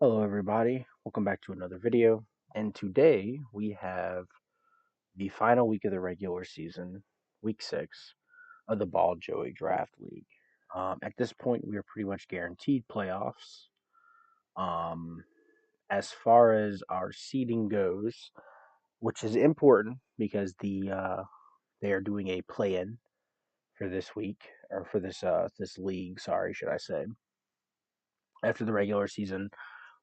Hello, everybody. Welcome back to another video. And today we have the final week of the regular season, week 6 of the Ball Joey Draft League. At this point, we are pretty much guaranteed playoffs. Um, as far as our seeding goes, which is important because they are doing a play-in for this week or for this league. Sorry, should I say? After the regular season,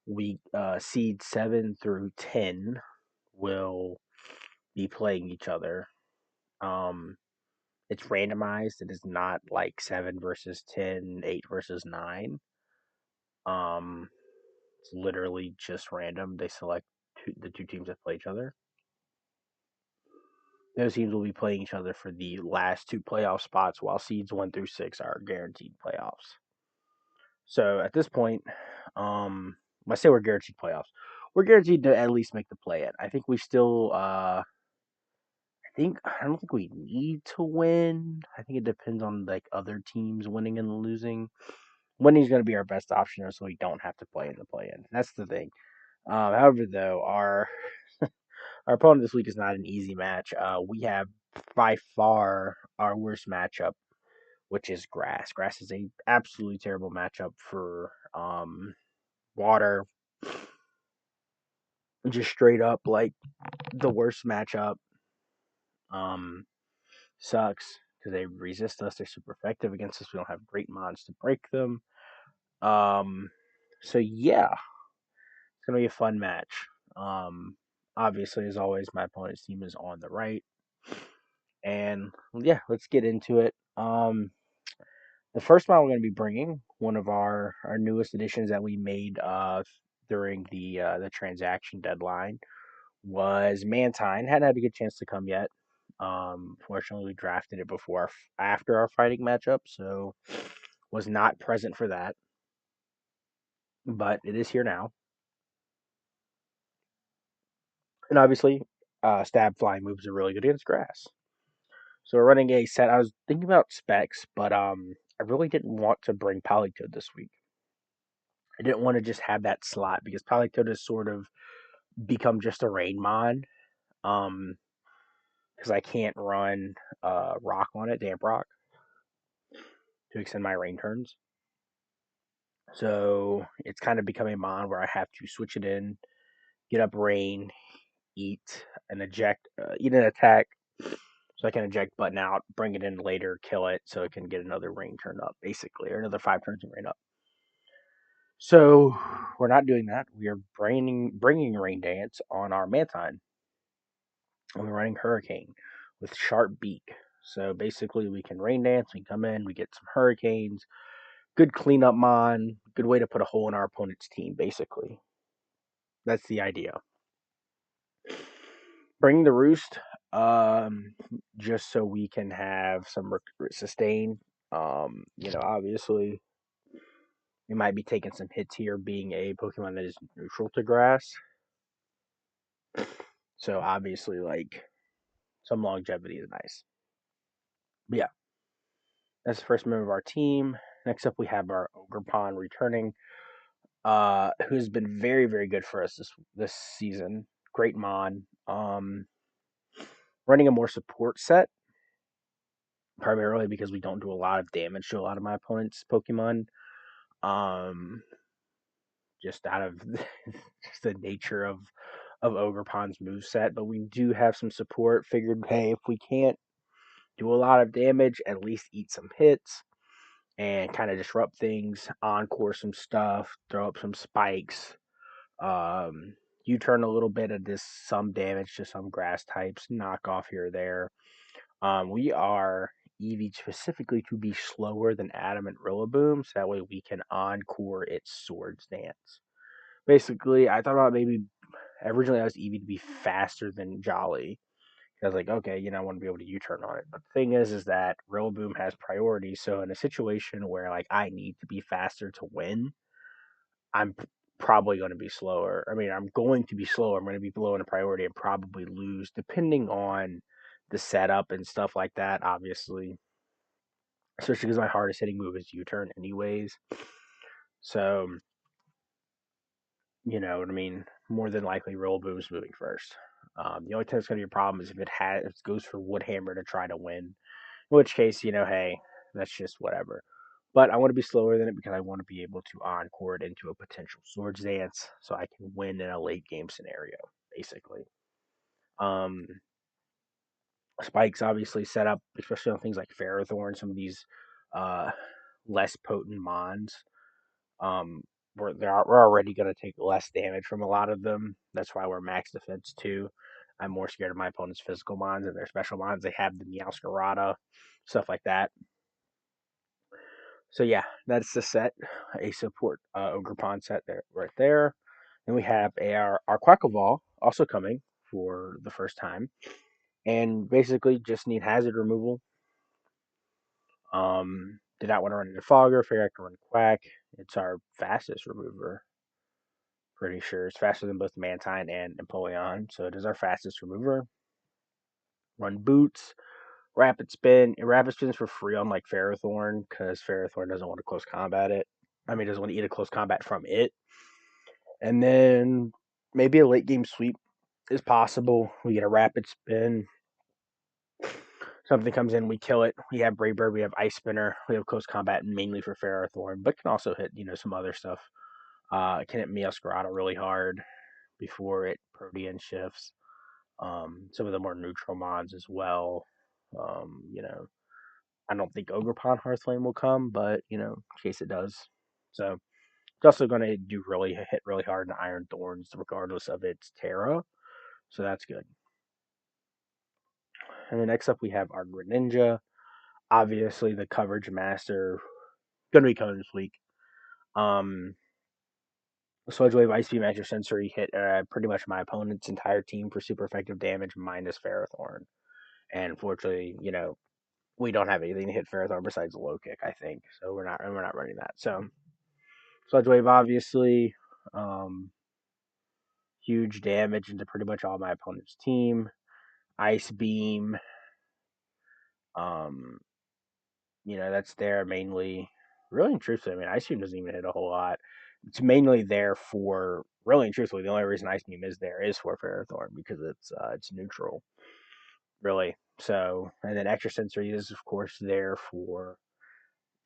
we seed 7 through 10 will be playing each other. Um, it's randomized. It is not like 7 versus 10, 8 versus 9. Um, it's literally just random. They select the two teams that play each other. Those teams will be playing each other for the last two playoff spots, while seeds 1 through 6 are guaranteed playoffs. So at this point, when I say we're guaranteed playoffs, we're guaranteed to at least make the play in. I think we still I don't think we need to win. I think it depends on like other teams winning and losing. Winning is going to be our best option, so we don't have to play in the play-in. That's the thing. However, though, our opponent this week is not an easy match. We have by far our worst matchup, which is Grass. Grass is a absolutely terrible matchup for water. Just straight up like the worst matchup. Um, Sucks because they resist us. They're super effective against us. We don't have great mods to break them. Um, so yeah, it's gonna be a fun match. Um, Obviously, as always, my opponent's team is on the right, and yeah, let's get into it. The first mod we're gonna be bringing one of our newest additions that we made during the transaction deadline was Mantine. Hadn't had a good chance to come yet. Fortunately, we drafted it after our fighting matchup, so was not present for that. But it is here now, and obviously, stab flying moves are really good against grass. So we're running a set. I was thinking about specs, but I really didn't want to bring Polytoad this week. I didn't want to just have that slot because Polytoad has sort of become just a rain mon. Um, because I can't run rock on it, damp rock, to extend my rain turns. So it's kind of becoming a mon where I have to switch it in, get up rain, eat and eat an attack, so I can eject button out, bring it in later, kill it, so it can get another rain turn up, basically, or another 5 turns of rain up. So we're not doing that. We are bringing Rain Dance on our Mantine. And we're running Hurricane with Sharp Beak. So basically, we can Rain Dance, we come in, we get some Hurricanes, good cleanup mon, good way to put a hole in our opponent's team, basically. That's the idea. Bring the Roost, um, just so we can have some sustain. Obviously, we might be taking some hits here, being a Pokemon that is neutral to grass. So obviously, like some longevity is nice. But yeah, that's the first member of our team. Next up, we have our Ogerpon returning, who's been very, very good for us this season. Great mon. Running a more support set, primarily because we don't do a lot of damage to a lot of my opponent's Pokemon. Um, just out of just the nature of Ogerpon's moveset, but we do have some support. Figured, hey, if we can't do a lot of damage, at least eat some hits and kind of disrupt things, encore some stuff, throw up some spikes. You turn a little bit of this, some damage to some grass types, knock off here or there. We are EV specifically to be slower than Adamant Rillaboom, so that way we can encore its Swords Dance. Basically, I thought about maybe originally I was EV to be faster than Jolly. I was like, okay, I want to be able to U-turn on it. But the thing is that Rillaboom has priority. So in a situation where like I need to be faster to win, I'm probably going to be slower. I mean, I'm going to be slower. I'm going to be below in a priority and probably lose, depending on the setup and stuff like that. Obviously, especially because my hardest hitting move is U-turn, anyways. So You know what I mean? More than likely, Rillaboom's moving first. The only time it's going to be a problem is if it goes for Woodhammer to try to win, in which case, hey, that's just whatever. But I want to be slower than it because I want to be able to encore it into a potential Swords Dance so I can win in a late game scenario, basically. Um, Spikes obviously set up, especially on things like Ferrothorn, some of these uh, less potent mons. Um, we're already going to take less damage from a lot of them. That's why we're max defense too. I'm more scared of my opponent's physical mons and their special mons. They have the Meowscarada, stuff like that. So yeah, that's the set, a support Ogerpon set there, right there. Then we have our Quackleval also coming for the first time, and basically just need hazard removal. Did not want to run into Fogger, figure I can run Quack. It's our fastest remover. Pretty sure it's faster than both Mantine and Napoleon, so it is our fastest remover. Run Boots, Rapid Spin. Rapid Spin's for free on like Ferrothorn because Ferrothorn doesn't want to close combat it. Doesn't want to eat a close combat from it. And then maybe a late game sweep is possible. We get a Rapid Spin. Something comes in, we kill it. We have Brave Bird, we have Ice Spinner, we have close combat mainly for Ferrothorn, but can also hit some other stuff. It can hit Meowscarada really hard before it Protean shifts. Some of the more neutral mods as well. I don't think Ogerpon Hearthflame will come, but in case it does. So it's also going to hit really hard in Iron Thorns, regardless of its Terra. So that's good. And then next up we have our Greninja. Obviously the coverage master, gonna be coming this week. Sludge Wave, Ice Beam, Extra Sensory hit pretty much my opponent's entire team for super effective damage minus Ferrothorn. And unfortunately, we don't have anything to hit Ferrothorn besides Low Kick, I think. So we're not running that. So Sludge Wave, obviously, huge damage into pretty much all my opponent's team. Ice Beam, um, that's there mainly. Really and truthfully, Ice Beam doesn't even hit a whole lot. It's mainly there for really and truthfully. The only reason Ice Beam is there is for Ferrothorn because it's neutral, really. So and then Extra Sensory is of course there for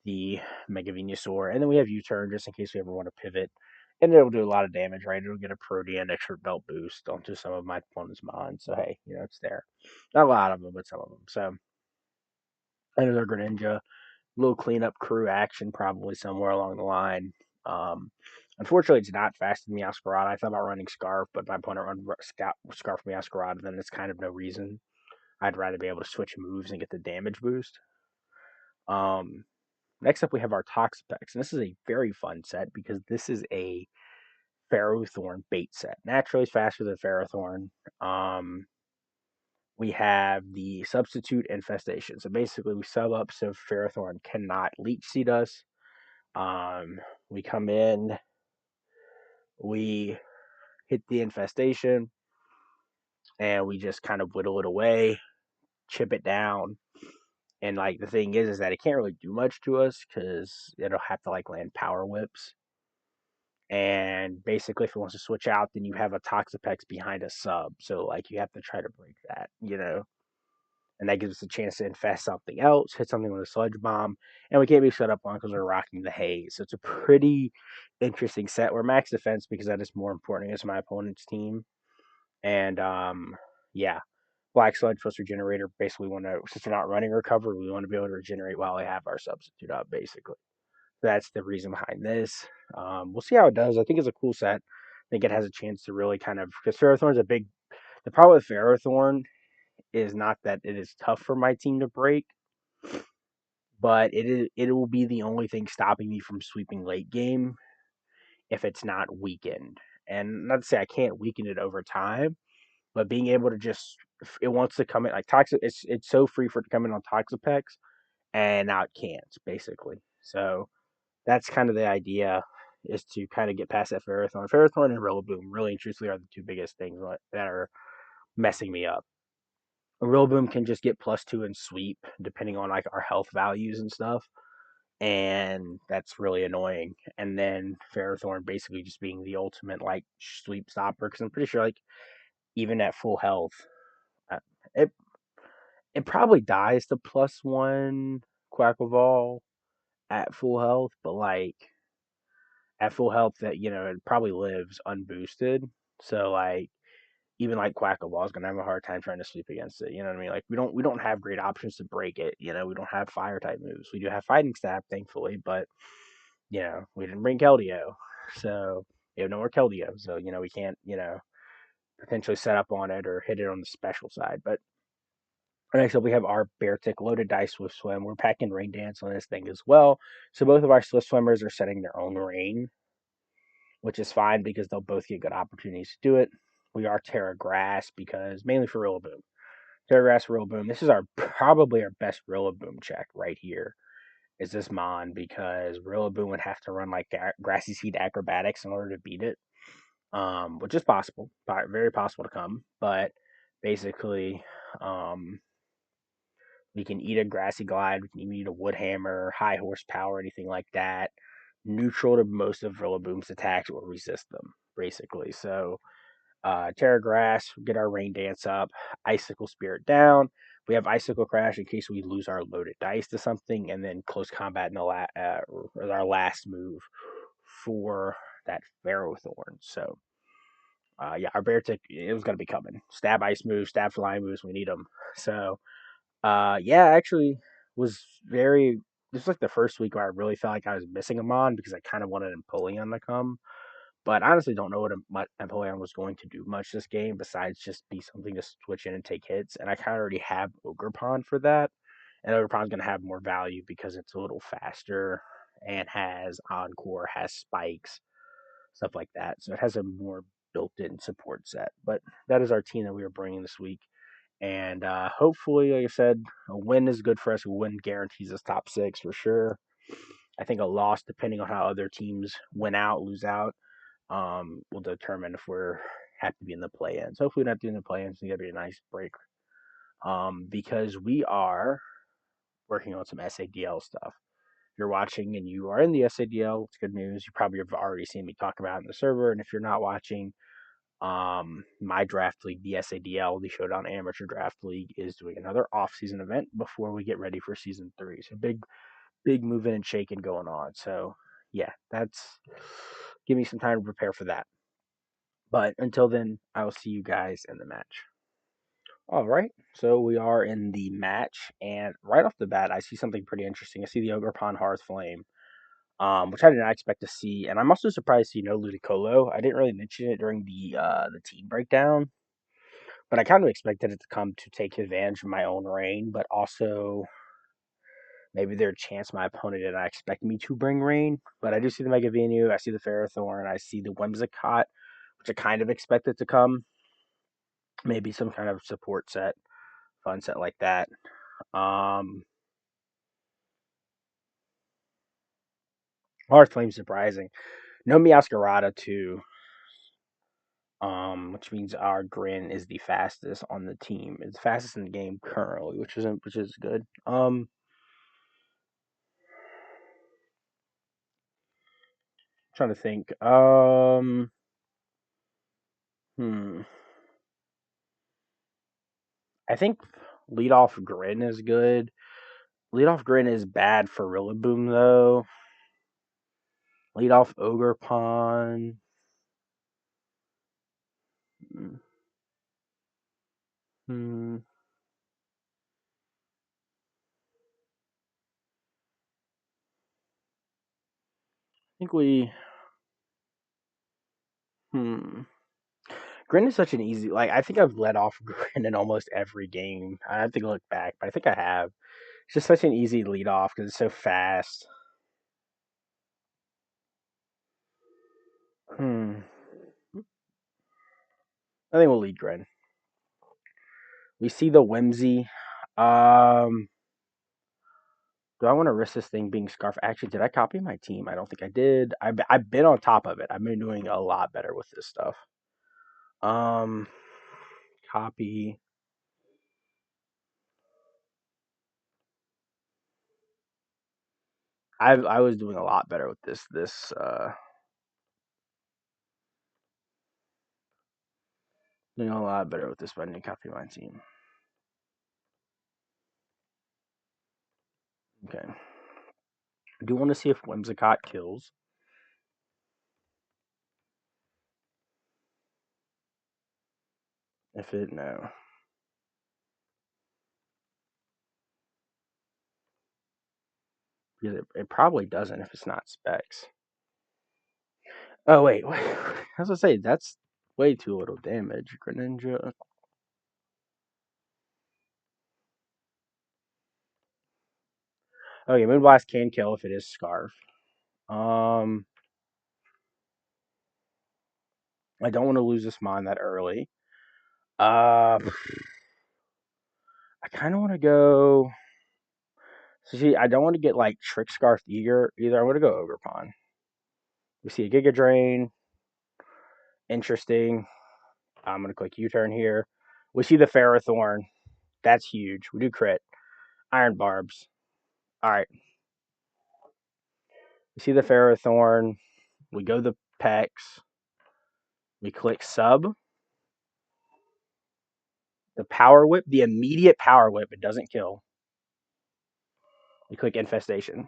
the Mega Venusaur, and then we have U-Turn just in case we ever want to pivot. And it'll do a lot of damage, right? It'll get a Protean extra belt boost onto some of my opponent's mons. So hey, it's there. Not a lot of them, but some of them. So another Greninja, little cleanup crew action probably somewhere along the line. Um, Unfortunately, it's not faster than Meowscarada. I thought about running Scarf, but my opponent run Scarf Meowscarada, then it's kind of no reason. I'd rather be able to switch moves and get the damage boost. Next up, we have our Toxapex, and this is a very fun set because this is a Ferrothorn bait set. Naturally, it's faster than Ferrothorn. We have the Substitute Infestation. So basically, we sub up so Ferrothorn cannot Leech Seed us. We come in, we hit the infestation, and we just kind of whittle it away, chip it down. And like the thing is that it can't really do much to us because it'll have to like land Power Whips. And basically, if it wants to switch out, then you have a Toxapex behind a sub. So like you have to try to break that. And that gives us a chance to infest something else, hit something with a sludge bomb, and we can't be shut up on because we're rocking the haze. So it's a pretty interesting set. We're max defense because that is more important against my opponent's team. And yeah, Black Sludge plus Regenerator. Basically, since we're not running Recover, we want to be able to regenerate while we have our substitute up. Basically, that's the reason behind this. We'll see how it does. I think it's a cool set. I think it has a chance to really kind of because Ferrothorn's a big. The problem with Ferrothorn is not that it is tough for my team to break, but it will be the only thing stopping me from sweeping late game if it's not weakened. And not to say I can't weaken it over time, but being able to just it wants to come in like Toxic. It's so free for it to come in on Toxapex, and now it can't basically. So that's kind of the idea is to kind of get past that Ferrothorn. Ferrothorn and Rillaboom really and truthfully are the two biggest things that are messing me up. A Rillaboom can just get +2 and sweep depending on like our health values and stuff. and that's really annoying. And then Ferrothorn basically just being the ultimate like sweep stopper, because I'm pretty sure like even at full health, uh, it it probably dies to +1 Quackleval at full health, but like at full health that it probably lives unboosted. So like even like Quackleval is gonna have a hard time trying to sweep against it. You know what I mean? Like we don't have great options to break it. We don't have fire type moves. We do have fighting stab, thankfully, but we didn't bring Keldeo, so we have no more Keldeo. So we can't potentially set up on it or hit it on the special side. But next up, we have our Bear Tick loaded dice Swift Swim. We're packing Rain Dance on this thing as well. So both of our Swift Swimmers are setting their own rain, which is fine because they'll both get good opportunities to do it. We are Terra Grass because mainly for Rillaboom. Terra Grass Rillaboom. This is probably our best Rillaboom check right here. Is this Mon because Rillaboom would have to run like Grassy Seed Acrobatics in order to beat it, which is possible, very possible to come. But basically, we can eat a Grassy Glide, we can even eat a Wood Hammer, high horsepower, anything like that. Neutral to most of Rillaboom's attacks or resist them, basically. So Terra Grass, get our Rain Dance up, Icicle Spirit down. We have Icicle Crash in case we lose our loaded dice to something, and then Close Combat in the our last move for that Ferrothorn. So, yeah, our Bear Tick, it was going to be coming. Stab Ice moves, stab Flying moves, we need them. So, yeah, actually was very. This was like the first week where I really felt like I was missing him on because I kind of wanted Empoleon to come. But I honestly don't know what Empoleon was going to do much this game besides just be something to switch in and take hits. And I kind of already have Ogerpon for that. And Ogerpon's going to have more value because it's a little faster and has Encore, has spikes, stuff like that. So it has a more built in support set. But that is our team that we are bringing this week. And hopefully, like I said, a win is good for us. A win guarantees us top six for sure. I think a loss, depending on how other teams win out, lose out, will determine if we're have to be in the play-in. So if we're not doing the play-ins, it's gonna be a nice break. Because we are working on some SADL stuff. If you're watching and you are in the SADL, it's good news. You probably have already seen me talk about it in the server. And if you're not watching, my draft league, the SADL, the Showdown Amateur Draft League, is doing another off-season event before we get ready for season 3. So big moving and shaking going on. So yeah, that's give me some time to prepare for that. But until then, I will see you guys in the match. All right, so we are in the match, and right off the bat, I see something pretty interesting. I see the Ogerpon Hearth Flame, which I did not expect to see, and I'm also surprised to see no Ludicolo. I didn't really mention it during the team breakdown, but I kind of expected it to come to take advantage of my own rain, but also maybe there's a chance my opponent did not expect me to bring rain. But I do see the Mega Venue, I see the Ferrothorn, I see the Whimsicott, which I kind of expected to come. Maybe some kind of support set, fun set like that. Um, Hearth Flame surprising. No Meowscarada too. Which means our Grin is the fastest on the team. It's the fastest in the game currently, which is good. Trying to think. Hmm. I think lead off Grin is good. Lead off Grin is bad for Rillaboom though. Lead off Ogerpon. Hmm. I think we. Hmm. Grin is such an easy. Like I think I've let off Grin in almost every game. I have to look back, but I think I have. It's just such an easy lead off because it's so fast. Hmm. I think we'll lead Grin. We see the Whimsy. Um. Do I want to risk this thing being Scarf? Actually, did I copy my team? I don't think I did. I've been on top of it. I've been doing a lot better with this stuff. Um. Copy. I was doing a lot better with this doing a lot better with this binding copy of my team. Okay. I do want to see if Whimsicott kills. If it no. Because it probably doesn't if it's not specs. Oh wait, I was gonna say that's way too little damage. Greninja. Okay, Moonblast can kill if it is Scarf. I don't want to lose this Mon that early. I kind of want to go. So see, I don't want to get like Trick Scarf either. I want to go Ogerpon. We see a Giga Drain. Interesting. I'm gonna click U-turn here. We see the Ferrothorn. That's huge. We do crit. Iron Barbs. All right. We see the Ferrothorn. We go the Pex. We click sub. The Power Whip, the immediate Power Whip, it doesn't kill. We click Infestation.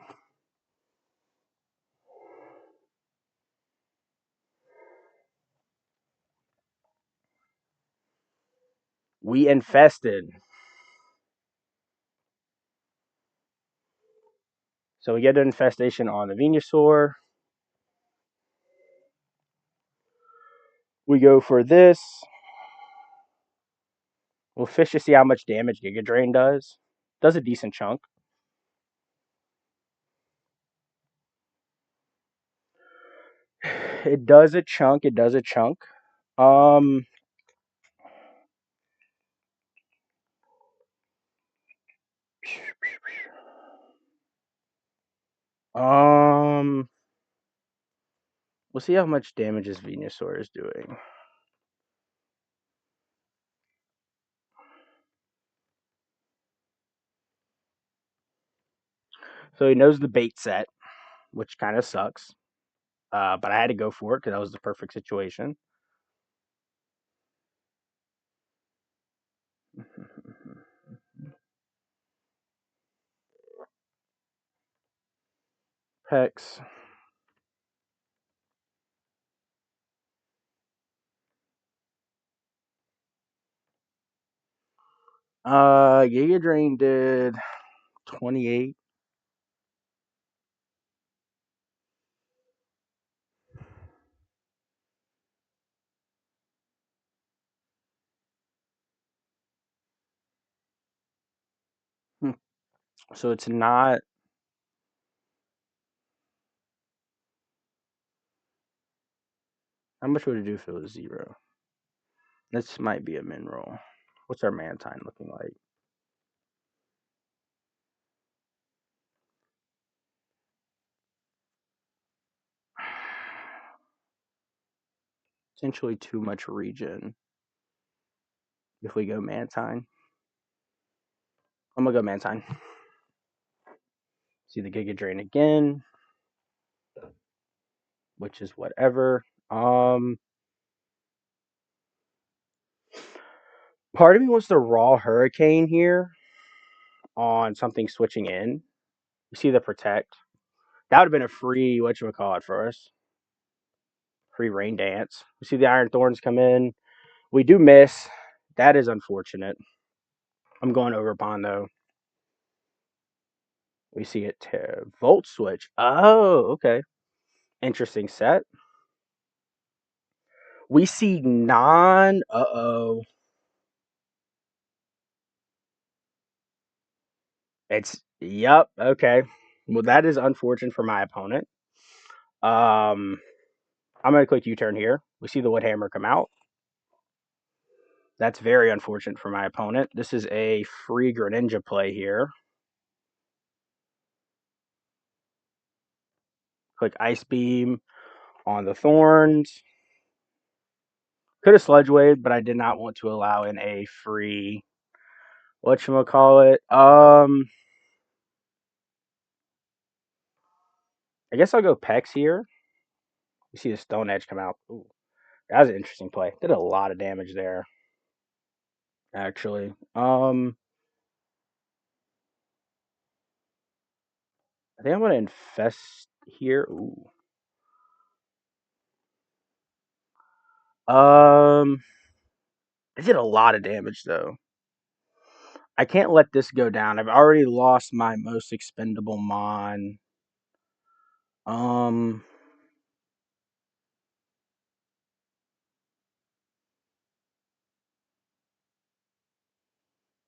We infested. So we get an infestation on the Venusaur. We go for this. We'll fish to see how much damage Giga Drain does. Does a decent chunk. It does a chunk. Um, um, we'll see how much damage this Venusaur is doing. So he knows the bait set, which kind of sucks. But I had to go for it because that was the perfect situation. Pex. Giga Drain did 28. So it's not. How much would it do if it was 0? This might be a mineral. What's our Mantine looking like? Essentially too much regen. If we go Mantine. I'm gonna go Mantine. See the Giga Drain again. Which is whatever. Part of me wants to raw Hurricane here on something switching in. You see the Protect. That would have been a free whatchamacallit for us. Free Rain Dance. We see the Iron Thorns come in. We do miss. That is unfortunate. I'm going Ogerpon though. We see it Volt Switch. Oh, okay. Interesting set. We see non. It's yep. Okay. Well, that is unfortunate for my opponent. I'm gonna click U-turn here. We see the Wood Hammer come out. That's very unfortunate for my opponent. This is a free Greninja play here. Click Ice Beam on the Thorns. Could have Sludge Wave, but I did not want to allow in a free whatchamacallit. I guess I'll go Pex here. You see the Stone Edge come out. Ooh, that was an interesting play. Did a lot of damage there, actually. I think I'm gonna infest here. Ooh. I did a lot of damage though. I can't let this go down. I've already lost my most expendable mon. Um,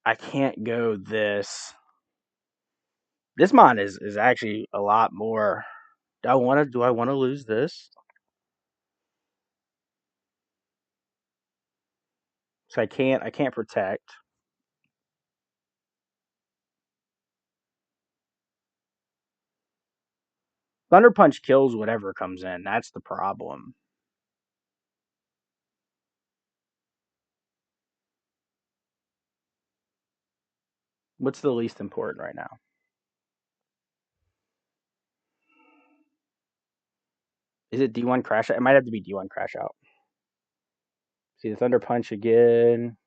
I can't go this. This mon is actually a lot more. Do I wanna lose this? So I can't protect. Thunder Punch kills whatever comes in. That's the problem. What's the least important right now? Is it D1 crash out? It might have to be D1 crash out. See the Thunder Punch again.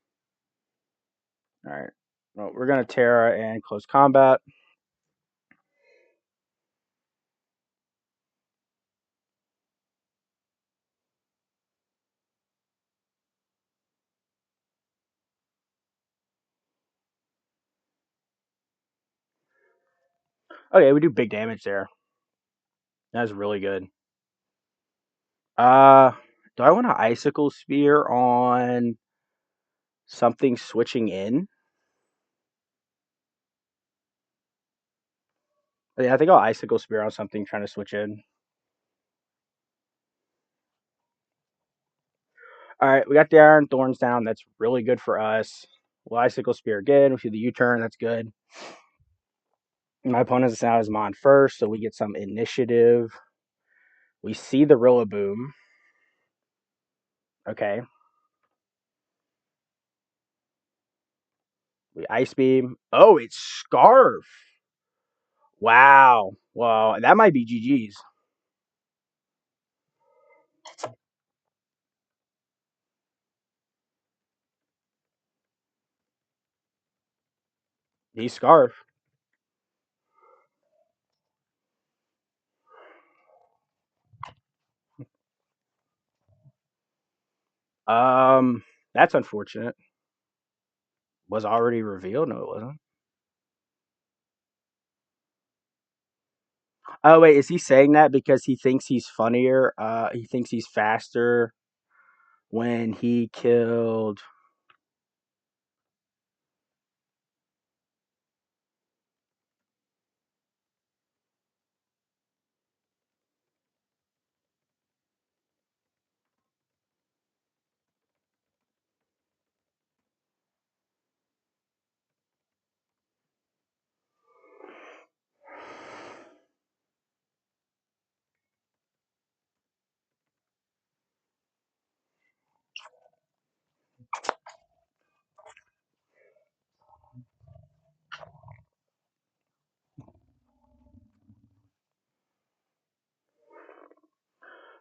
Alright. Well, we're gonna Terra and close combat. Okay, we do big damage there. That's really good. Uh, do I want to Icicle Spear on something switching in? Yeah, I think I'll Icicle Spear on something trying to switch in. Alright, we got the Iron Thorns down. That's really good for us. We'll Icicle Spear again. We see the U-turn. That's good. My opponent's now is Mon first, so we get some initiative. We see the Rillaboom. Okay. We Ice Beam. Oh, it's Scarf. Wow. Well, that might be GG's. He's Scarf. That's unfortunate. Was already revealed? No, it wasn't. Oh wait, is he saying that because he thinks he's funnier? He thinks he's faster when he killed.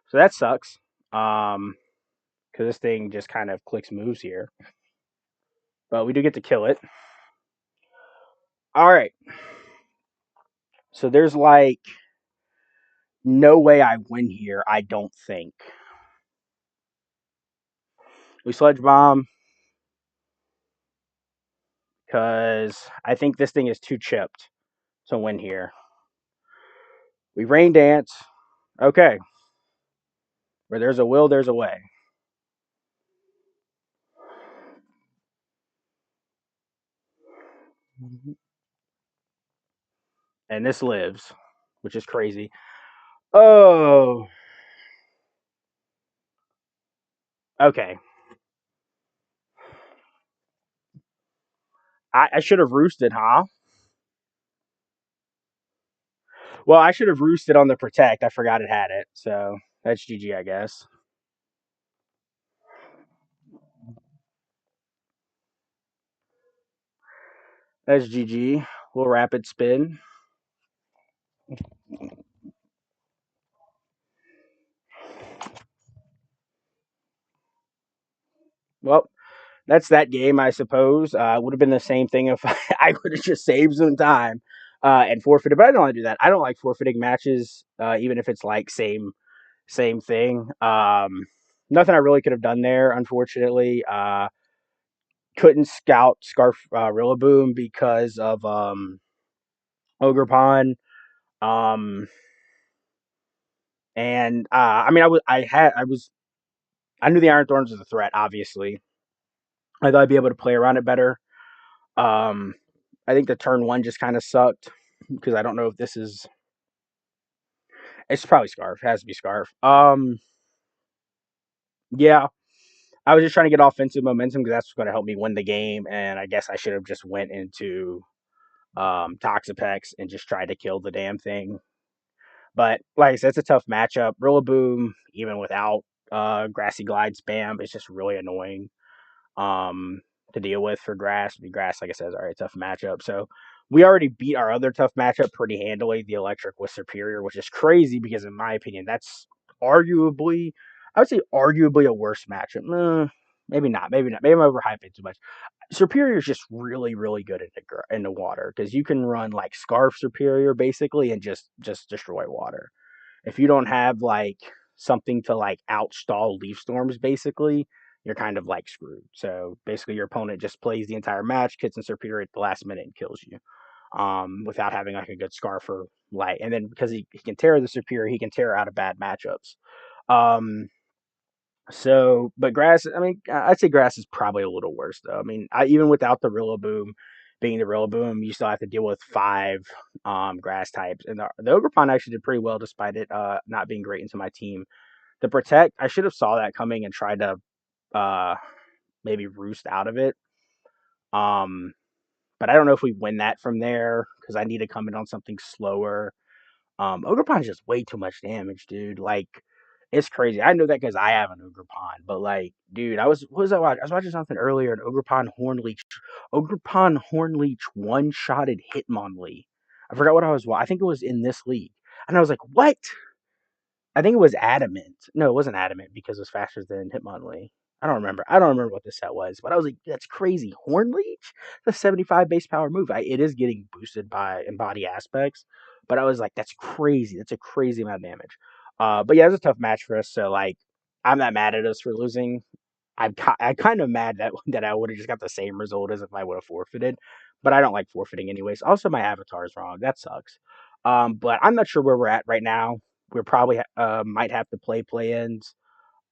So that sucks. Because this thing just kind of clicks moves here, but we do get to kill it. All right. So there's like no way I win here. I don't think. We Sludge Bomb because I think this thing is too chipped to win here. We Rain Dance. Okay. Where there's a will, there's a way. And this lives, which is crazy. Oh. Okay. I should have roosted, huh? Well, I should have roosted on the protect. I forgot it had it. So that's GG, I guess. That's GG. We'll rapid spin. Well, that's that game, I suppose. Would have been the same thing if I would have just saved some time and forfeited. But I don't want to do that. I don't like forfeiting matches, even if it's like same thing. Nothing I really could have done there, unfortunately. Couldn't scout Scarf Rillaboom because of Ogre Pond. Um, and I mean, I knew the Iron Thorns was a threat. Obviously, I thought I'd be able to play around it better. Um, I think the turn one just kind of sucked because I don't know if this is. It's probably Scarf. It has to be Scarf. Yeah, I was just trying to get offensive momentum because that's what's going to help me win the game. And I guess I should have just went into Toxapex and just tried to kill the damn thing. But like I said, it's a tough matchup. Rillaboom, even without Grassy Glide spam, it's just really annoying um, to deal with for Grass. I mean, Grass, like I said, is already a tough matchup. So we already beat our other tough matchup pretty handily. The Electric was superior, which is crazy because, in my opinion, that's arguably, I would say, arguably a worse matchup. Maybe not. Maybe not. Maybe I'm overhyping it too much. Superior is just really, really good in the water because you can run like Scarf Superior basically and just destroy water. If you don't have like something to like outstall Leaf Storms, basically, you're kind of like screwed. So basically, your opponent just plays the entire match, gets in Superior at the last minute, and kills you. Without having like a good Scarf or light, and then because he can tear the Superior, he can tear out of bad matchups. Um, but Grass, I mean, I'd say Grass is probably a little worse though. I mean, even without the Rillaboom being the Rillaboom, you still have to deal with five Grass types, and the Ogerpon actually did pretty well despite it not being great into my team. The Protect, I should have saw that coming and tried to uh, maybe roost out of it. Um, but I don't know if we win that from there because I need to come in on something slower. Ogerpon is just way too much damage, dude. Like, it's crazy. I know that because I have an Ogerpon, but like, dude, what was I watching? I was watching something earlier. An Ogerpon Hornleech one-shotted Hitmonlee. I forgot what I was watching. I think it was in this league, and I was like, what? I think it was Adamant. No, it wasn't Adamant because it was faster than Hitmonlee. I don't remember. I don't remember what the set was, but I was like, that's crazy. Hornleech? The 75 base power move. It is getting boosted by embody aspects, but I was like, that's crazy. That's a crazy amount of damage. But yeah, it was a tough match for us. So like, I'm not mad at us for losing. I'm kind of mad that I would have just got the same result as if I would have forfeited, but I don't like forfeiting anyways. Also, my avatar is wrong. That sucks. But I'm not sure where we're at right now. We're probably might have to play-ins.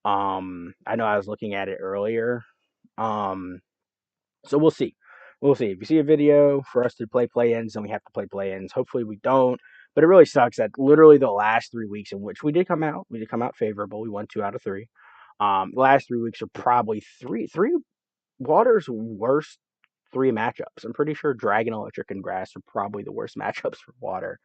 I know I was looking at it earlier. Um, so we'll see. We'll see. If you see a video for us to play-ins, then we have to play-ins. Hopefully we don't. But it really sucks that literally the last 3 weeks in which we did come out favorable. We won 2 out of 3. The last 3 weeks are probably three Water's worst 3 matchups. I'm pretty sure Dragon, Electric, and Grass are probably the worst matchups for Water.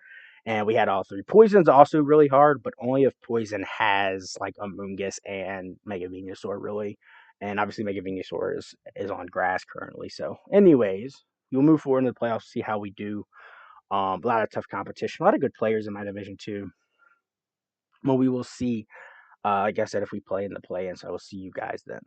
And we had all 3. Poison's also really hard, but only if Poison has like a Moongus and Mega Venusaur, really. And obviously, Mega Venusaur is on Grass currently. So, anyways, we'll move forward into the playoffs, see how we do. A lot of tough competition, a lot of good players in my division too. Well, we will see. Like I said, if we play in the play-in, so I will see you guys then.